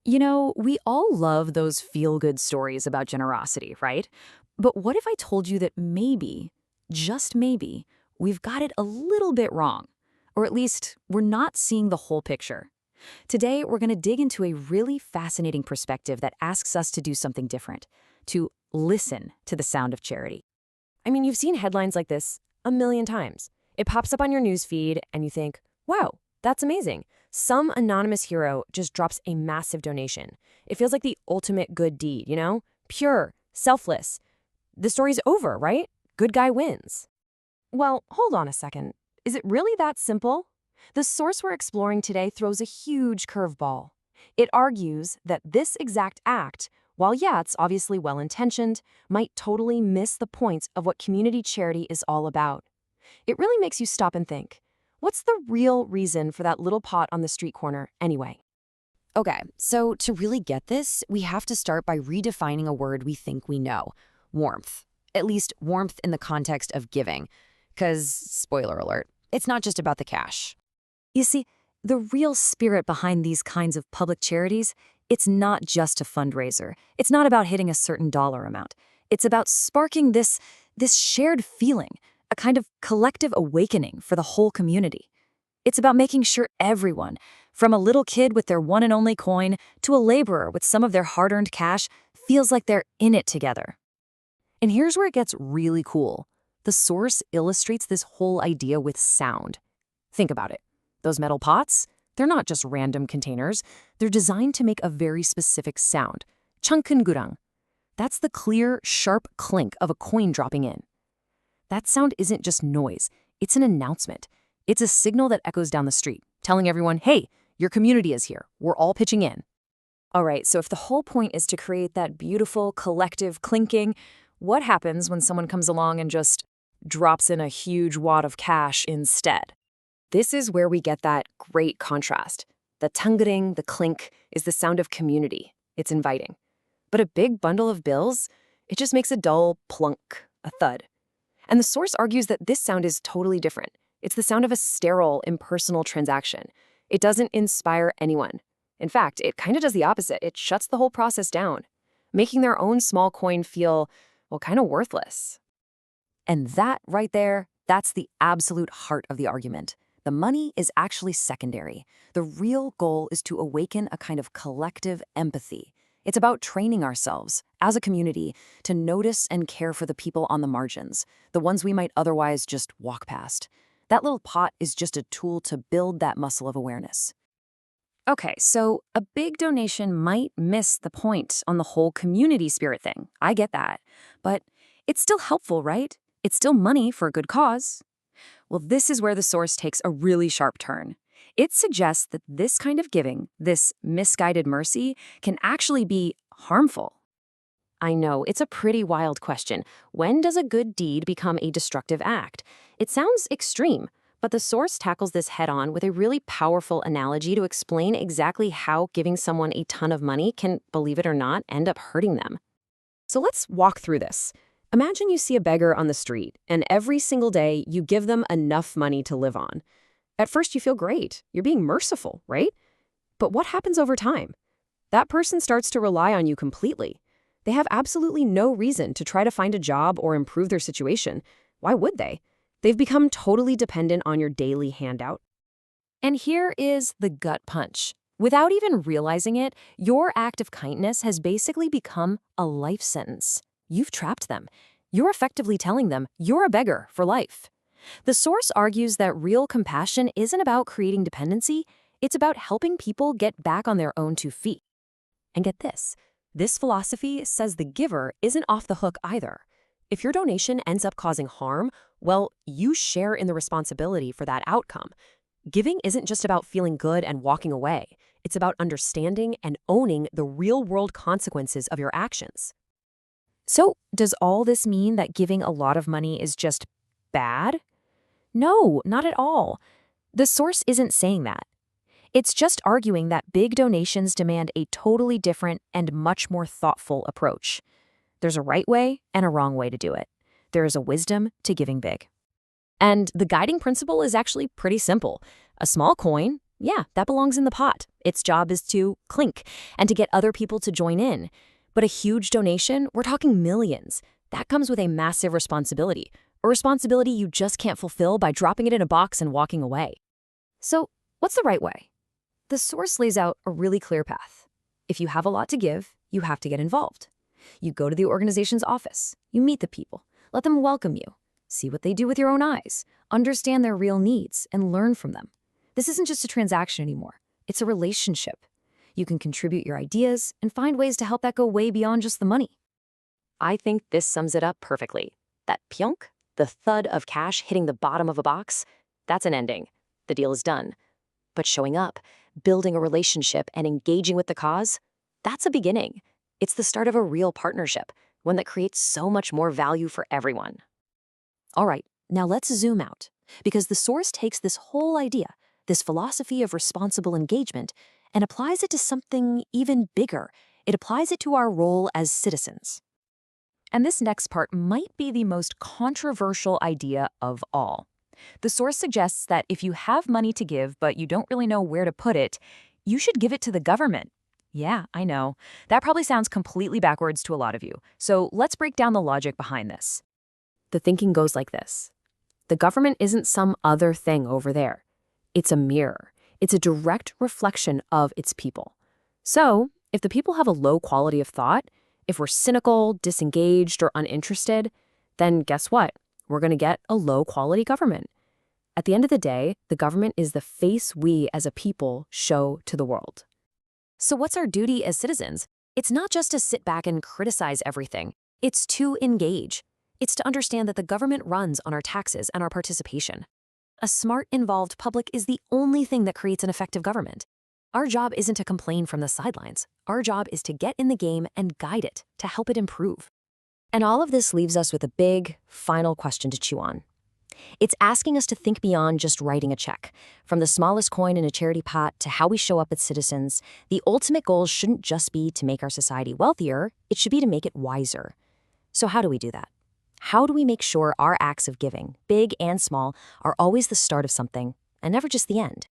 We all love those feel-good stories about generosity, right? But what if I told you that maybe, just maybe, we've got it a little bit wrong? Or at least, we're not seeing the whole picture. Today, we're going to dig into a really fascinating perspective that asks us to do something different, to listen to the sound of charity. I mean, you've seen headlines like this a million times. It pops up on your news feed and you think, wow, that's amazing. Some anonymous hero just drops a massive donation. It feels like the ultimate good deed, Pure, selfless. The story's over, right? Good guy wins. Well, hold on a second. Is it really that simple? The source we're exploring today throws a huge curveball. It argues that this exact act, while yeah, it's obviously well-intentioned, might totally miss the point of what community charity is all about. It really makes you stop and think, what's the real reason for that little pot on the street corner anyway? Okay, so to really get this, we have to start by redefining a word we think we know: warmth. At least warmth in the context of giving. Because, spoiler alert, it's not just about the cash. You see, the real spirit behind these kinds of public charities, it's not just a fundraiser. It's not about hitting a certain dollar amount. It's about sparking this shared feeling, a kind of collective awakening for the whole community. It's about making sure everyone, from a little kid with their one and only coin to a laborer with some of their hard-earned cash, feels like they're in it together. And here's where it gets really cool. The source illustrates this whole idea with sound. Think about it. Those metal pots, they're not just random containers. They're designed to make a very specific sound. Changkengurang. That's the clear, sharp clink of a coin dropping in. That sound isn't just noise. It's an announcement. It's a signal that echoes down the street, telling everyone, hey, your community is here. We're all pitching in. All right, so if the whole point is to create that beautiful, collective clinking, what happens when someone comes along and just drops in a huge wad of cash instead? This is where we get that great contrast. The tangering, the clink, is the sound of community. It's inviting. But a big bundle of bills, it just makes a dull plunk, a thud. And the source argues that this sound is totally different. It's the sound of a sterile, impersonal transaction. It doesn't inspire anyone. In fact, it kind of does the opposite. It shuts the whole process down, making their own small coin feel, well, kind of worthless. And that right there, that's the absolute heart of the argument. The money is actually secondary. The real goal is to awaken a kind of collective empathy. It's about training ourselves, as a community, to notice and care for the people on the margins, the ones we might otherwise just walk past. That little pot is just a tool to build that muscle of awareness. Okay, so a big donation might miss the point on the whole community spirit thing. I get that. But it's still helpful, right? It's still money for a good cause. Well, this is where the source takes a really sharp turn. It suggests that this kind of giving, this misguided mercy, can actually be harmful. I know, it's a pretty wild question. When does a good deed become a destructive act? It sounds extreme, but the source tackles this head-on with a really powerful analogy to explain exactly how giving someone a ton of money can, believe it or not, end up hurting them. So let's walk through this. Imagine you see a beggar on the street, and every single day you give them enough money to live on. At first you feel great. You're being merciful, right? But what happens over time? That person starts to rely on you completely. They have absolutely no reason to try to find a job or improve their situation. Why would they? They've become totally dependent on your daily handout. And here is the gut punch. Without even realizing it, your act of kindness has basically become a life sentence. You've trapped them. You're effectively telling them you're a beggar for life. The source argues that real compassion isn't about creating dependency. It's about helping people get back on their own 2 feet. And get this. This philosophy says the giver isn't off the hook either. If your donation ends up causing harm, well, you share in the responsibility for that outcome. Giving isn't just about feeling good and walking away. It's about understanding and owning the real-world consequences of your actions. So, does all this mean that giving a lot of money is just bad? No, not at all. The source isn't saying that. It's just arguing that big donations demand a totally different and much more thoughtful approach. There's a right way and a wrong way to do it. There is a wisdom to giving big. And the guiding principle is actually pretty simple. A small coin, Yeah, that belongs in the pot. Its job is to clink and to get other people to join in. But a huge donation, we're talking millions. That comes with a massive responsibility, a responsibility you just can't fulfill by dropping it in a box and walking away. So, what's the right way? The source lays out a really clear path. If you have a lot to give, you have to get involved. You go to the organization's office, you meet the people, let them welcome you, see what they do with your own eyes, understand their real needs, and learn from them. This isn't just a transaction anymore. It's a relationship. You can contribute your ideas and find ways to help that go way beyond just the money. I think this sums it up perfectly. That pionk, the thud of cash hitting the bottom of a box, that's an ending. The deal is done. But showing up, building a relationship, and engaging with the cause, that's a beginning. It's the start of a real partnership, one that creates so much more value for everyone. All right, now let's zoom out, because the source takes this whole idea, this philosophy of responsible engagement, and applies it to something even bigger. It applies it to our role as citizens. And this next part might be the most controversial idea of all. The source suggests that if you have money to give but you don't really know where to put it, you should give it to the government. Yeah, I know. That probably sounds completely backwards to a lot of you. So let's break down the logic behind this. The thinking goes like this. The government isn't some other thing over there. It's a mirror. It's a direct reflection of its people. So, if the people have a low quality of thought, if we're cynical, disengaged, or uninterested, then guess what? We're going to get a low quality government. At the end of the day, the government is the face we as a people show to the world. So what's our duty as citizens? It's not just to sit back and criticize everything. It's to engage. It's to understand that the government runs on our taxes and our participation. A smart, involved public is the only thing that creates an effective government. Our job isn't to complain from the sidelines. Our job is to get in the game and guide it, to help it improve. And all of this leaves us with a big, final question to chew on. It's asking us to think beyond just writing a check. From the smallest coin in a charity pot to how we show up as citizens, the ultimate goal shouldn't just be to make our society wealthier, it should be to make it wiser. So how do we do that? How do we make sure our acts of giving, big and small, are always the start of something and never just the end?